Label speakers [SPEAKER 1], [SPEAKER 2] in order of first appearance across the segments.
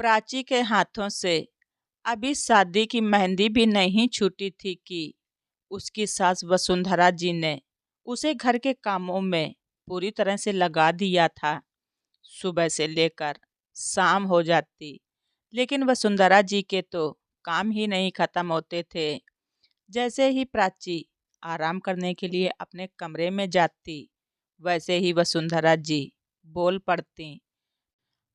[SPEAKER 1] प्राची के हाथों से अभी शादी की मेहंदी भी नहीं छूटी थी कि उसकी सास वसुंधरा जी ने उसे घर के कामों में पूरी तरह से लगा दिया था। सुबह से लेकर शाम हो जाती, लेकिन वसुंधरा जी के तो काम ही नहीं खत्म होते थे। जैसे ही प्राची आराम करने के लिए अपने कमरे में जाती, वैसे ही वसुंधरा जी बोल पड़ती,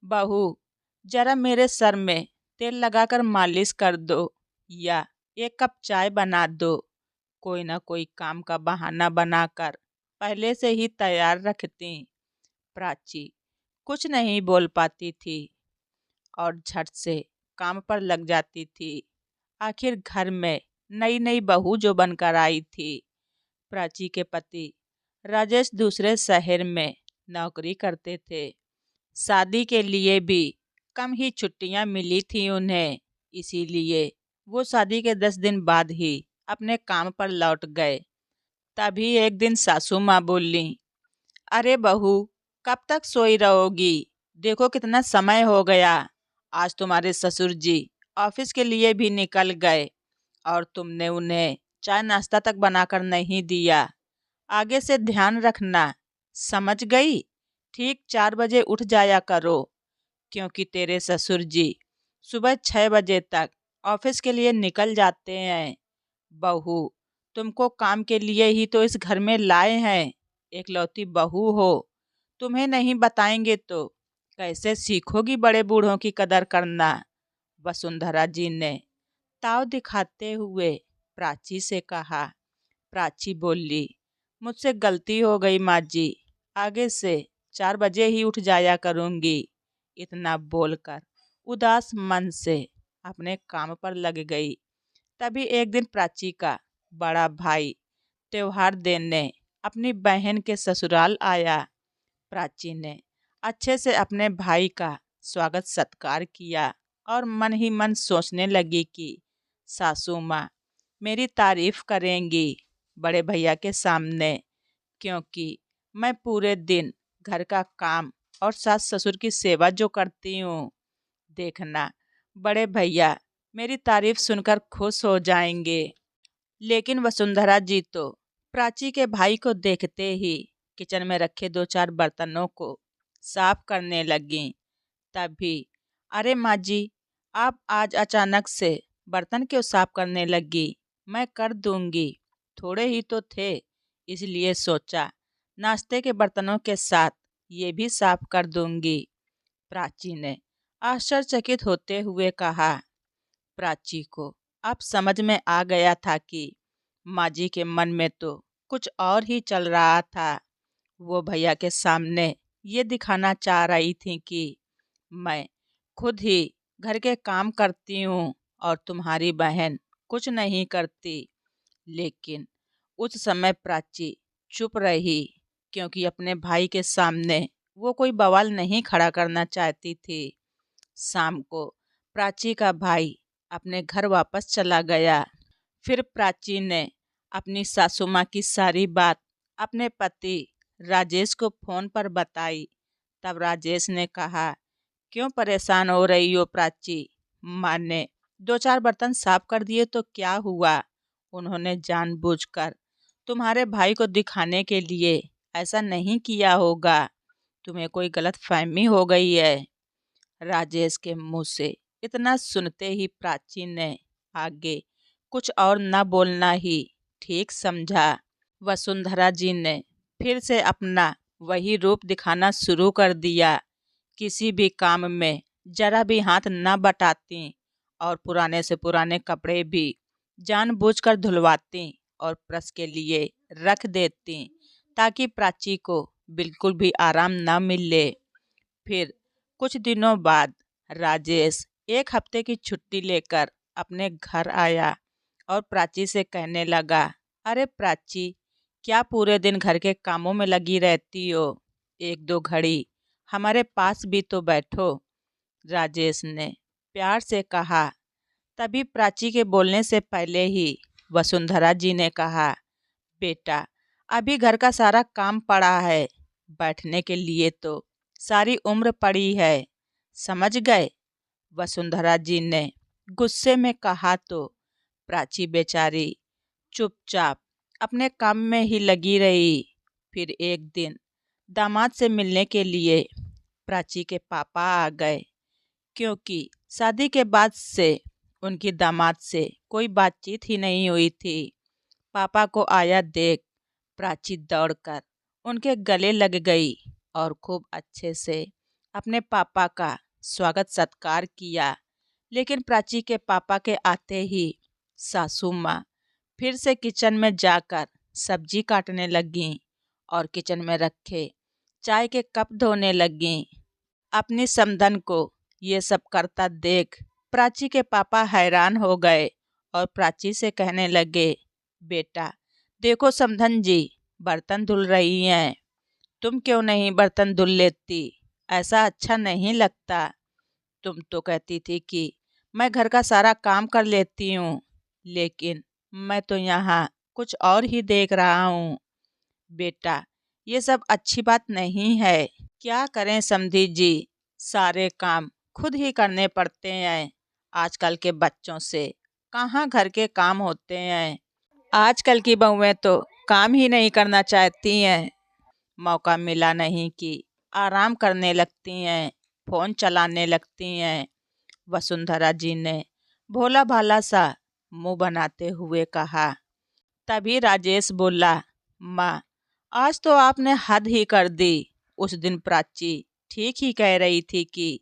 [SPEAKER 1] बहू, जरा मेरे सर में तेल लगाकर मालिश कर दो या एक कप चाय बना दो। कोई ना कोई काम का बहाना बनाकर पहले से ही तैयार रखती। प्राची कुछ नहीं बोल पाती थी और झट से काम पर लग जाती थी। आखिर घर में नई नई बहू जो बनकर आई थी। प्राची के पति राजेश दूसरे शहर में नौकरी करते थे। शादी के लिए भी कम ही छुट्टियां मिली थी उन्हें, इसीलिए वो शादी के 10 दिन बाद ही अपने काम पर लौट गए। तभी एक दिन सासू माँ बोली, अरे बहू, कब तक सोई रहोगी? देखो कितना समय हो गया। आज तुम्हारे ससुर जी ऑफिस के लिए भी निकल गए और तुमने उन्हें चाय नाश्ता तक बनाकर नहीं दिया। आगे से ध्यान रखना, समझ गई? ठीक 4 बजे उठ जाया करो, क्योंकि तेरे ससुर जी सुबह 6 बजे तक ऑफिस के लिए निकल जाते हैं। बहू, तुमको काम के लिए ही तो इस घर में लाए हैं। एकलौती बहू हो, तुम्हें नहीं बताएंगे तो कैसे सीखोगी बड़े बूढ़ों की कदर करना? वसुंधरा जी ने ताव दिखाते हुए प्राची से कहा। प्राची बोली, मुझसे गलती हो गई माँ जी, आगे से 4 बजे ही उठ जाया करूँगी। इतना बोलकर उदास मन से अपने काम पर लग गई। तभी एक दिन प्राची का बड़ा भाई त्योहार देने अपनी बहन के ससुराल आया। प्राची ने अच्छे से अपने भाई का स्वागत सत्कार किया और मन ही मन सोचने लगी कि सासू माँ मेरी तारीफ करेंगी बड़े भैया के सामने, क्योंकि मैं पूरे दिन घर का काम और सास ससुर की सेवा जो करती हूँ। देखना, बड़े भैया मेरी तारीफ सुनकर खुश हो जाएंगे। लेकिन वसुंधरा जी तो प्राची के भाई को देखते ही किचन में रखे 2-4 बर्तनों को साफ करने लगी। तभी, अरे माँ जी, आप आज अचानक से बर्तन क्यों साफ करने लगी? मैं कर दूंगी, थोड़े ही तो थे, इसलिए सोचा नाश्ते के बर्तनों के साथ ये भी साफ कर दूंगी। प्राची ने आश्चर्यचकित होते हुए कहा। प्राची को अब समझ में आ गया था कि माँ जी के मन में तो कुछ और ही चल रहा था। वो भैया के सामने ये दिखाना चाह रही थी कि मैं खुद ही घर के काम करती हूँ और तुम्हारी बहन कुछ नहीं करती। लेकिन उस समय प्राची चुप रही, क्योंकि अपने भाई के सामने वो कोई बवाल नहीं खड़ा करना चाहती थी। शाम को प्राची का भाई अपने घर वापस चला गया। फिर प्राची ने अपनी सासू माँ की सारी बात अपने पति राजेश को फोन पर बताई। तब राजेश ने कहा, क्यों परेशान हो रही हो प्राची? माँ ने 2-4 बर्तन साफ कर दिए तो क्या हुआ? उन्होंने जानबूझकर तुम्हारे भाई को दिखाने के लिए ऐसा नहीं किया होगा। तुम्हें कोई गलतफहमी हो गई है। राजेश के मुंह से इतना सुनते ही प्राची ने आगे कुछ और न बोलना ही ठीक समझा। वसुंधरा जी ने फिर से अपना वही रूप दिखाना शुरू कर दिया। किसी भी काम में जरा भी हाथ न बटाती और पुराने से पुराने कपड़े भी जानबूझकर धुलवाती और प्रेस के लिए रख देती, ताकि प्राची को बिल्कुल भी आराम न मिले। फिर कुछ दिनों बाद राजेश एक हफ्ते की छुट्टी लेकर अपने घर आया और प्राची से कहने लगा, अरे प्राची, क्या पूरे दिन घर के कामों में लगी रहती हो? 1-2 घड़ी हमारे पास भी तो बैठो। राजेश ने प्यार से कहा। तभी प्राची के बोलने से पहले ही वसुंधरा जी ने कहा, बेटा, अभी घर का सारा काम पड़ा है, बैठने के लिए तो सारी उम्र पड़ी है, समझ गए? वसुंधरा जी ने गुस्से में कहा तो प्राची बेचारी चुपचाप अपने काम में ही लगी रही। फिर एक दिन दामाद से मिलने के लिए प्राची के पापा आ गए, क्योंकि शादी के बाद से उनकी दामाद से कोई बातचीत ही नहीं हुई थी। पापा को आया देख प्राची दौड़कर उनके गले लग गई और खूब अच्छे से अपने पापा का स्वागत सत्कार किया। लेकिन प्राची के पापा के आते ही सासू माँ फिर से किचन में जाकर सब्जी काटने लगीं और किचन में रखे चाय के कप धोने लगीं। अपनी समधन को ये सब करता देख प्राची के पापा हैरान हो गए और प्राची से कहने लगे, बेटा देखो समधन जी बर्तन धुल रही हैं, तुम क्यों नहीं बर्तन धुल लेती? ऐसा अच्छा नहीं लगता। तुम तो कहती थी कि मैं घर का सारा काम कर लेती हूँ, लेकिन मैं तो यहाँ कुछ और ही देख रहा हूँ। बेटा ये सब अच्छी बात नहीं है। क्या करें समधी जी, सारे काम खुद ही करने पड़ते हैं। आजकल के बच्चों से कहाँ घर के काम होते हैं। आजकल की बहुएं तो काम ही नहीं करना चाहती हैं। मौका मिला नहीं कि आराम करने लगती हैं, फोन चलाने लगती हैं। वसुंधरा जी ने भोला भाला सा मुंह बनाते हुए कहा। तभी राजेश बोला, माँ आज तो आपने हद ही कर दी। उस दिन प्राची ठीक ही कह रही थी कि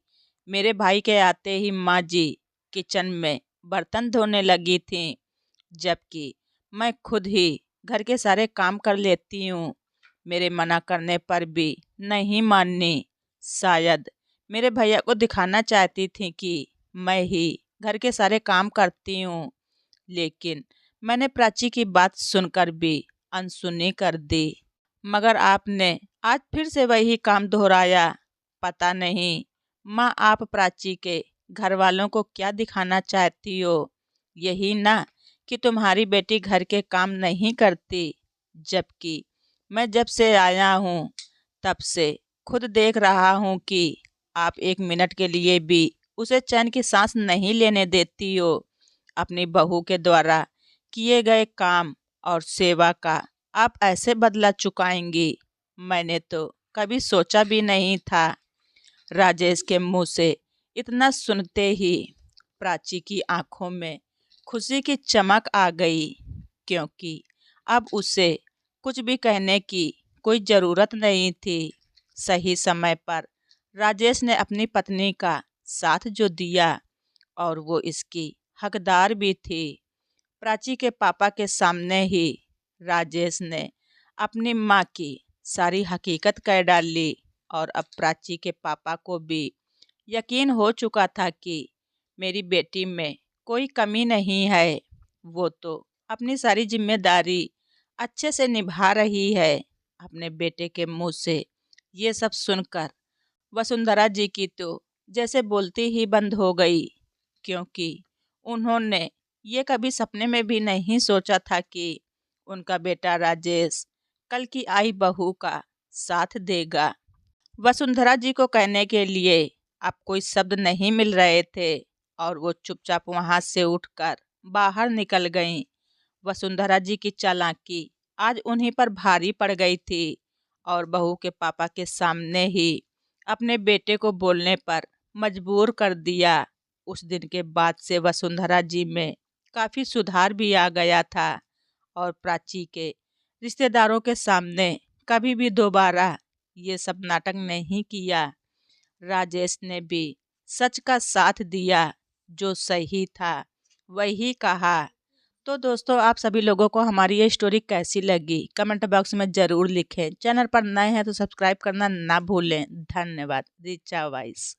[SPEAKER 1] मेरे भाई के आते ही माँ जी किचन में बर्तन धोने लगी थी, जबकि मैं खुद ही घर के सारे काम कर लेती हूँ। मेरे मना करने पर भी नहीं मानी। शायद मेरे भैया को दिखाना चाहती थी कि मैं ही घर के सारे काम करती हूँ, लेकिन मैंने प्राची की बात सुनकर भी अनसुनी कर दी। मगर आपने आज फिर से वही काम दोहराया। पता नहीं माँ आप प्राची के घर वालों को क्या दिखाना चाहती हो? यही ना कि तुम्हारी बेटी घर के काम नहीं करती, जबकि मैं जब से आया हूँ तब से खुद देख रहा हूँ कि आप एक मिनट के लिए भी उसे चैन की सांस नहीं लेने देती हो। अपनी बहू के द्वारा किए गए काम और सेवा का आप ऐसे बदला चुकाएंगी, मैंने तो कभी सोचा भी नहीं था। राजेश के मुंह से इतना सुनते ही प्राची की आंखों में खुशी की चमक आ गई, क्योंकि अब उसे कुछ भी कहने की कोई ज़रूरत नहीं थी। सही समय पर राजेश ने अपनी पत्नी का साथ जो दिया और वो इसकी हकदार भी थी। प्राची के पापा के सामने ही राजेश ने अपनी माँ की सारी हकीकत कह डाली और अब प्राची के पापा को भी यकीन हो चुका था कि मेरी बेटी में कोई कमी नहीं है। वो तो अपनी सारी जिम्मेदारी अच्छे से निभा रही है। अपने बेटे के मुंह से ये सब सुनकर वसुंधरा जी की तो जैसे बोलती ही बंद हो गई, क्योंकि उन्होंने ये कभी सपने में भी नहीं सोचा था कि उनका बेटा राजेश कल की आई बहू का साथ देगा। वसुंधरा जी को कहने के लिए अब कोई शब्द नहीं मिल रहे थे और वो चुपचाप वहां से उठकर बाहर निकल गईं। वसुंधरा जी की चालाकी आज उन्हीं पर भारी पड़ गई थी और बहू के पापा के सामने ही अपने बेटे को बोलने पर मजबूर कर दिया। उस दिन के बाद से वसुंधरा जी में काफ़ी सुधार भी आ गया था और प्राची के रिश्तेदारों के सामने कभी भी दोबारा ये सब नाटक नहीं किया। राजेश ने भी सच का साथ दिया, जो सही था वही कहा। तो दोस्तों आप सभी लोगों को हमारी ये स्टोरी कैसी लगी कमेंट बॉक्स में ज़रूर लिखें। चैनल पर नए हैं तो सब्सक्राइब करना ना भूलें। धन्यवाद। रिचा वाइस।